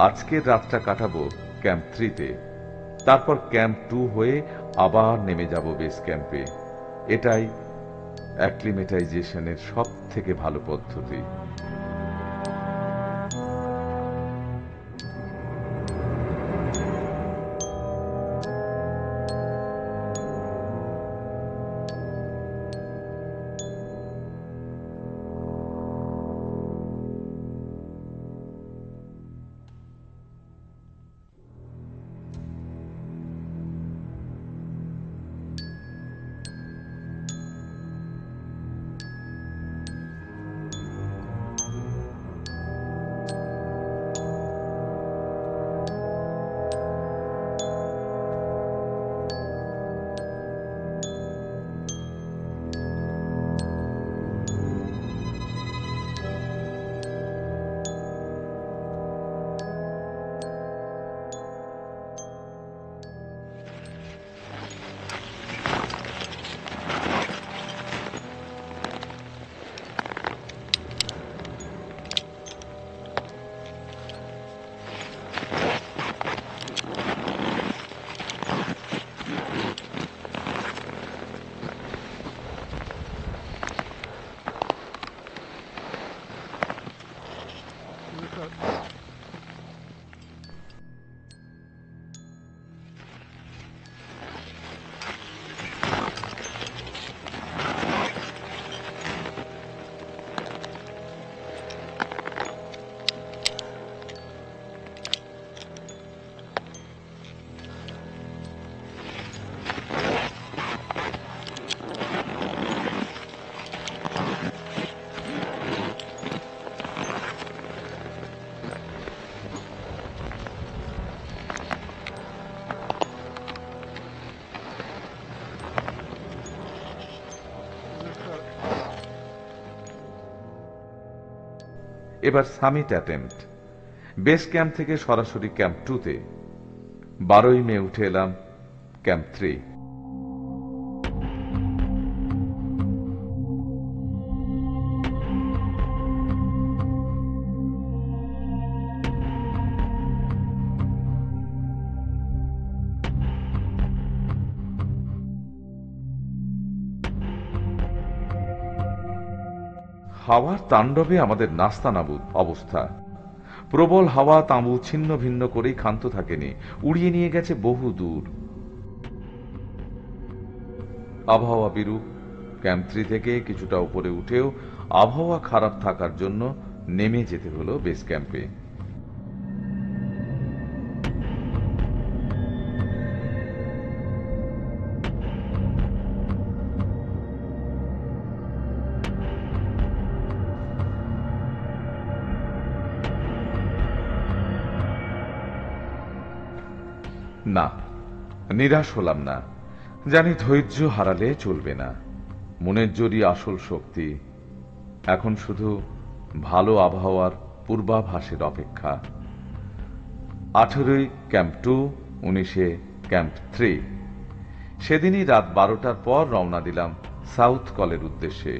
আজকের রাতটা কাটাবো ক্যাম্প 3-তে, তারপর ক্যাম্প 2 হয়ে আবার নেমে যাব বেস ক্যাম্পে। এটাই অ্যাক্লিমেটাইজেশনের সব থেকে ভালো পদ্ধতি। এবার সামিট অ্যাটেম্পট। বেস ক্যাম্প থেকে সরাসরি ক্যাম্প 2-তে। 12ই মে উঠে এলাম ক্যাম্প 3। হাওয়ার তাণ্ডবে আমাদের নাস্তানাবুদ অবস্থা। প্রবল হাওয়া তাঁবু ছিন্ন ভিন্ন করেই ক্ষান্ত থাকেনি, উড়িয়ে নিয়ে গেছে বহু দূর। আবহাওয়া বিরূপ। ক্যাম্প 3 থেকে কিছুটা উপরে উঠেও আবহাওয়া খারাপ থাকার জন্য নেমে যেতে হলো বেস ক্যাম্পে। না, নিরাশ হলাম না। জানি ধৈর্য হারালে চলবে না। মনের জোরই আসল শক্তি। এখন শুধু ভালো আবহাওয়ার পূর্বাভাসের অপেক্ষা। 18ই ক্যাম্প 2, 19-এ ক্যাম্প 3। সেদিনই রাত 12টার পর রওনা দিলাম সাউথ কলের উদ্দেশ্যে।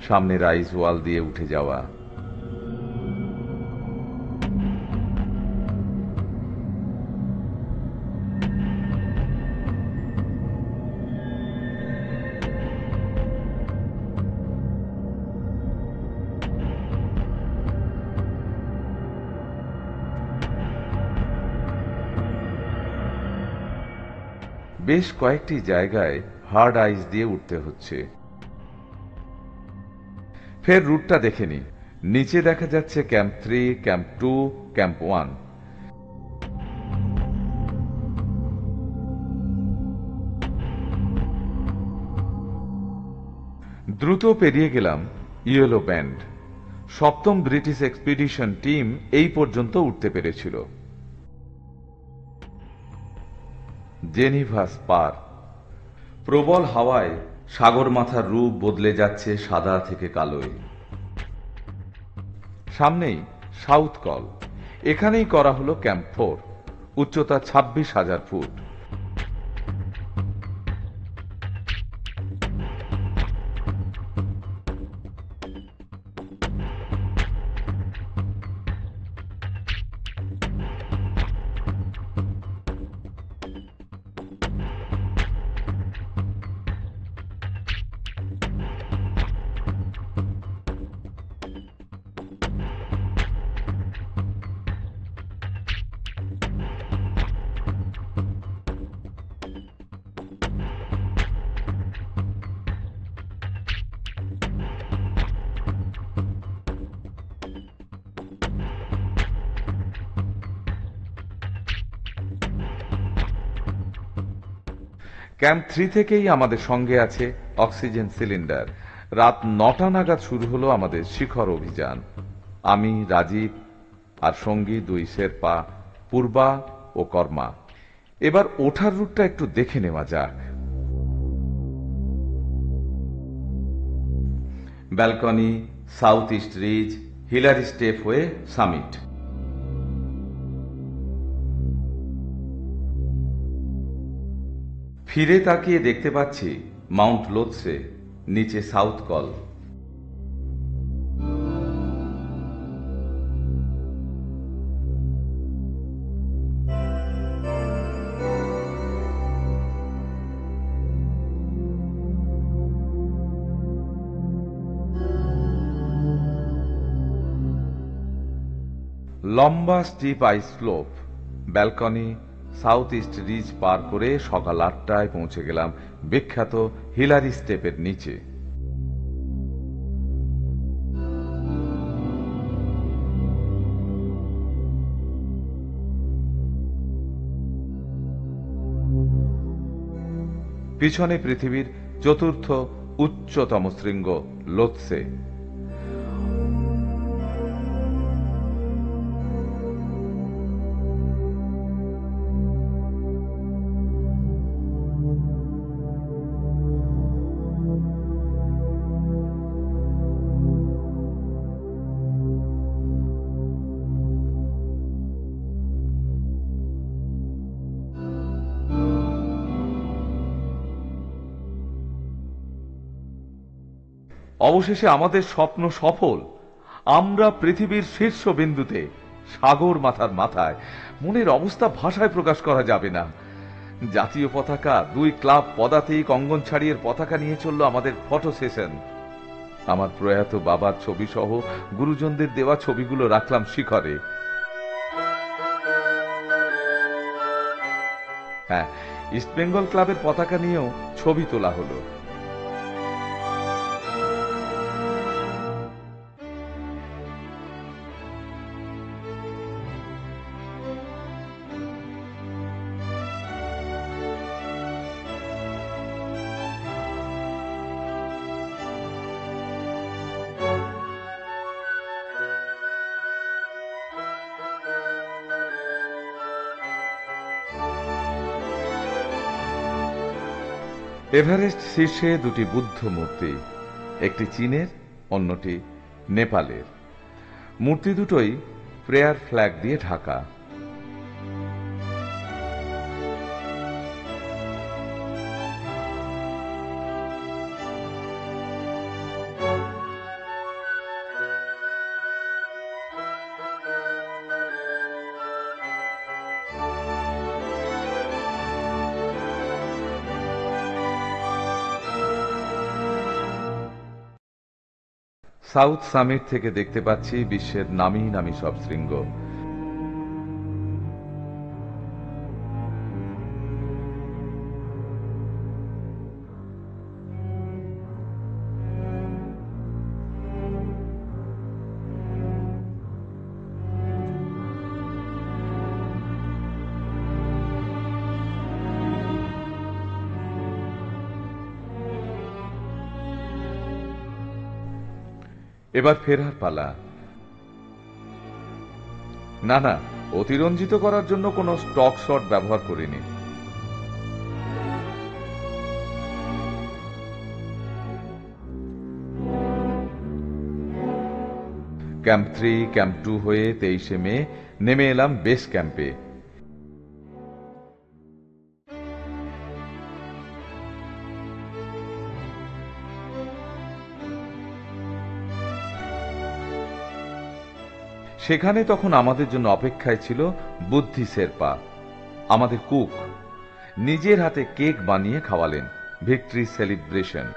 সামনে রাইজ ওয়াল দিয়ে উঠে যাওয়া। বেশ কয়েকটি জায়গায় হার্ড আইস দিয়ে উঠতে হচ্ছে। ফের রুটটা দেখে নি। নিচে দেখা যাচ্ছে ক্যাম্প 3, ক্যাম্প 2, ক্যাম্প 1। দ্রুত পেরিয়ে গেলাম ইয়েলো ব্যান্ড। 7ম ব্রিটিশ এক্সপিডিশন টিম এই পর্যন্ত উঠতে পেরেছিল। Geneva spur. প্রবল হাওয়ায় সাগর মাথার রূপ বদলে যাচ্ছে সাদা থেকে কালোয়। সামনেই সাউথ কল, এখানেই করা হলো ক্যাম্প 4, উচ্চতা 26,000 ফুট। ক্যাম্প 3 থেকেই আমাদের সঙ্গে আছে অক্সিজেন সিলিন্ডার। রাত 9টা নাগাদ শুরু হলো আমাদের শিখর অভিযান। আমি, রাজীব আর সঙ্গী 2 শেরপা, পূর্বা ও কর্মা। এবার ওঠার রুটটা একটু দেখে নেওয়া যাক। Balcony, south east ridge, Hillary step হয়ে সামিট। ফিরে তাকিয়ে দেখতে পাচ্ছি মাউন্ট লোৎসে, নিচে সাউথ কল। লম্বা steep ice slope, balcony, south east ridge পার করে সকাল 8টায় পৌঁছে গেলাম বিখ্যাত হিলারি স্টেপের নিচে। পিছনে পৃথিবীর চতুর্থ উচ্চতম শৃঙ্গ লোৎসে। অবশেষে আমাদের স্বপ্ন সফল। আমরা পৃথিবীর শীর্ষ বিন্দুতে, সাগর মাথার মাথায়। মনের অবস্থা ভাষায় প্রকাশ করা যাবে না। জাতীয় পতাকা, 2 ক্লাব পদাতিক অঙ্গন ছাড়িয়ে পতাকা নিয়ে চলল আমাদের ফটো সেশন। আমার প্রয়াত বাবার ছবি সহ গুরুজনদের দেওয়া ছবিগুলো রাখলাম শিখরে। হ্যাঁ, ইস্ট বেঙ্গল ক্লাবের পতাকা নিয়েও ছবি তোলা হলো। এভারেস্ট শীর্ষে 2টি বুদ্ধ মূর্তি, একটি চীনের, অন্যটি নেপালের। মূর্তি দুটোই প্রেয়ার ফ্ল্যাগ দিয়ে ঢাকা। সাউথ সামিট থেকে দেখতে পাচ্ছি বিশ্বের নামি নামি সব শৃঙ্গ। এবার ফেরার পালা। না না, অতিরঞ্জিত করার জন্য কোনো স্টক শট ব্যবহার করিনি। ক্যাম্প 3, ক্যাম্প 2 হয়ে 23শে মে নেমে এলাম বেস ক্যাম্পে। সেখানে তখন আমাদের জন্য অপেক্ষায় ছিল বুদ্ধি শেরপা, আমাদের কুক। নিজের হাতে কেক বানিয়ে খাওয়ালেন। Victory celebration.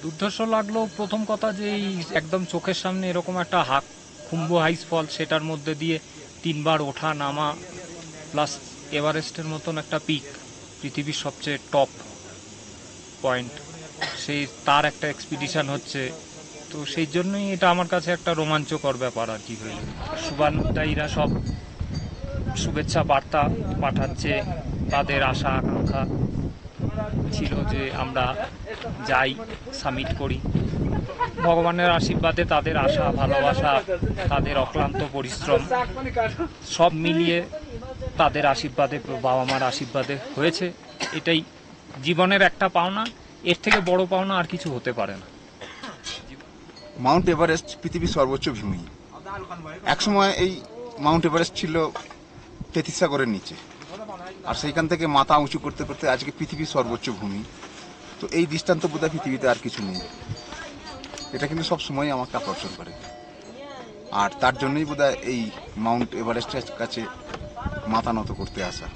দুর্ধর্ষ লাগলো। প্রথম কথা যে এই একদম চোখের সামনে এরকম একটা খুম্বু হাইস ফল, সেটার মধ্যে দিয়ে 3বার ওঠা নামা, প্লাস এভারেস্টের মতন একটা পিক, পৃথিবীর সবচেয়ে টপ পয়েন্ট, সেই তার একটা এক্সপিডিশন হচ্ছে। তো সেই জন্যই এটা আমার কাছে একটা রোমাঞ্চকর ব্যাপার আর কি হয়ে গেল। শুভানুধ্যায়ীরা সব শুভেচ্ছা বার্তা পাঠাচ্ছে, তাদের আশা আকাঙ্ক্ষা ছিল যে আমরা যাই, সামিট করি। ভগবানের আশীর্বাদে তাদের আশা, ভালোবাসা, তাদের অক্লান্ত পরিশ্রম সব মিলিয়ে তাদের আশীর্বাদে, বাবা মার আশীর্বাদে হয়েছে। এটাই জীবনের একটা পাওনা, এর থেকে বড় পাওনা আর কিছু হতে পারে না। মাউন্ট এভারেস্ট পৃথিবীর সর্বোচ্চ ভূমি। একসময় এই মাউন্ট এভারেস্ট ছিল 33 সাগরের নিচে, আর সেইখান থেকে মাথা উঁচু করতে করতে আজকে পৃথিবীর সর্বোচ্চ ভূমি। তো এই দৃষ্টান্ত বোধহয় পৃথিবীতে আর কিছু নেই। এটা কিন্তু সব সময় আমাকে আকর্ষণ করে, আর তার জন্যই বোধহয় এই মাউন্ট এভারেস্টের কাছে মাথা নত করতে আসা।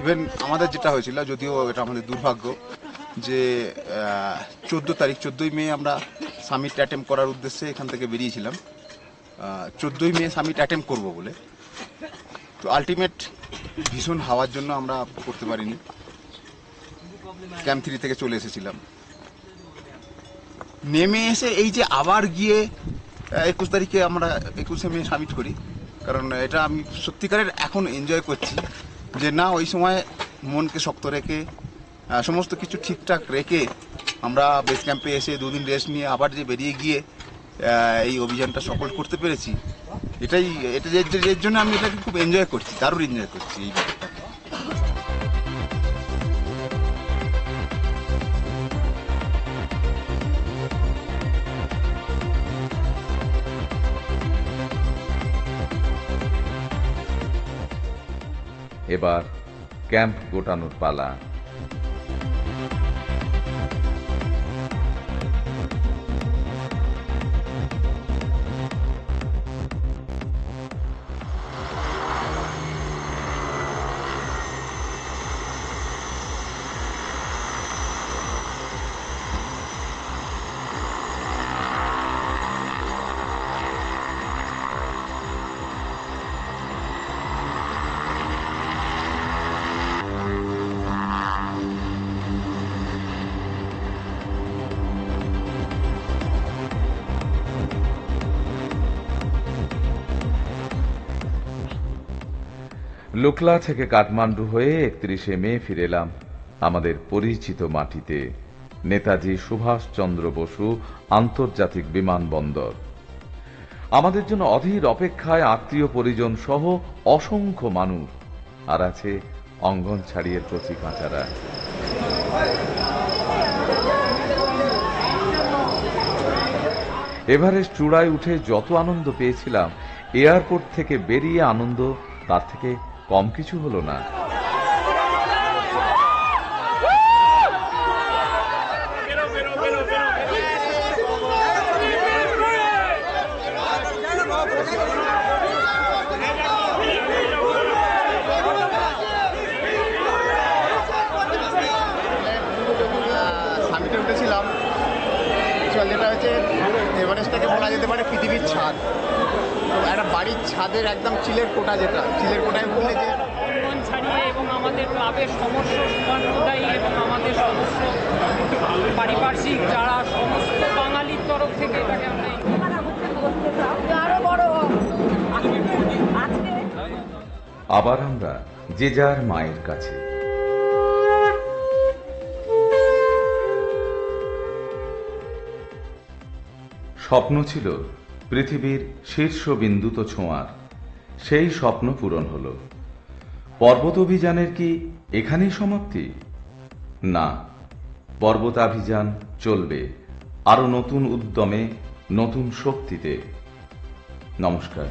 ইভেন আমাদের যেটা হয়েছিল, যদিও এটা আমাদের দুর্ভাগ্য, যে 14ই মে আমরা সামিট অ্যাটেম্প করার উদ্দেশ্যে এখান থেকে বেরিয়েছিলাম। 14ই মে সামিট অ্যাটেম্প করব বলে। তো আলটিমেট ভীষণ হাওয়ার জন্য আমরা করতে পারিনি, ক্যাম্প 3 থেকে চলে এসেছিলাম। নেমে এসে এই যে আবার গিয়ে 21 তারিখে আমরা 21শে মে সামিট করি, কারণ এটা আমি সত্যিকারের এখন এনজয় করছি যে না, ওই সময় মনকে শক্ত রেখে সমস্ত কিছু ঠিকঠাক রেখে আমরা বেস ক্যাম্পে এসে 2 দিন রেস্ট নিয়ে আবার যে বেরিয়ে গিয়ে এই অভিযানটা সফল করতে পেরেছি, এটা এর জন্য আমি এটাকে খুব এনজয় করছি, দারুণ এনজয় করছি এই ব্যাপারটা। এবার ক্যাম্প গোটানোর পালা। লুকলা থেকে কাঠমান্ডু হয়ে 31শে মে ফিরে এলাম আমাদের পরিচিত মাটিতে, নেতাজি সুভাষচন্দ্র বসু আন্তর্জাতিক বিমানবন্দর। আমাদের জন্য অধীর অপেক্ষায় আত্মীয় পরিজন সহ অসংখ্য মানুষ, আর আছে অঙ্গন ছাড়িয়ে কচি কাঁচারা। এভারেস্ট চূড়ায় উঠে যত আনন্দ পেয়েছিলাম, এয়ারপোর্ট থেকে বেরিয়ে আনন্দ তার থেকে কম কিছু হলো না। সামিটে উঠেছিলাম, যেটা হচ্ছে এভারেস্টটাকে বলা যেতে পারে পৃথিবীর ছাদ। একটা বাড়ির ছাদের একদম চিলের কোটা, যেটা চিলের কোটায় বললে যে ছাড়িয়ে এবং আমাদের ক্লাবের সমস্ত শুভানুধ্যায়ী এবং আমাদের সদস্য পারিপার্শ্বিক যারা সমস্ত বাঙালির তরফ থেকে এটাকে আমরা আবার আমরা যে যার মায়ের কাছে। স্বপ্ন ছিল পৃথিবীর শীর্ষবিন্দুতে ছোঁয়ার, সেই স্বপ্ন পূরণ হলো। পর্বতাভিযানের কি এখানেই সমাপ্তি? না, পর্বতাভিযান চলবে আরো নতুন উদ্যমে, নতুন শক্তিতে। নমস্কার।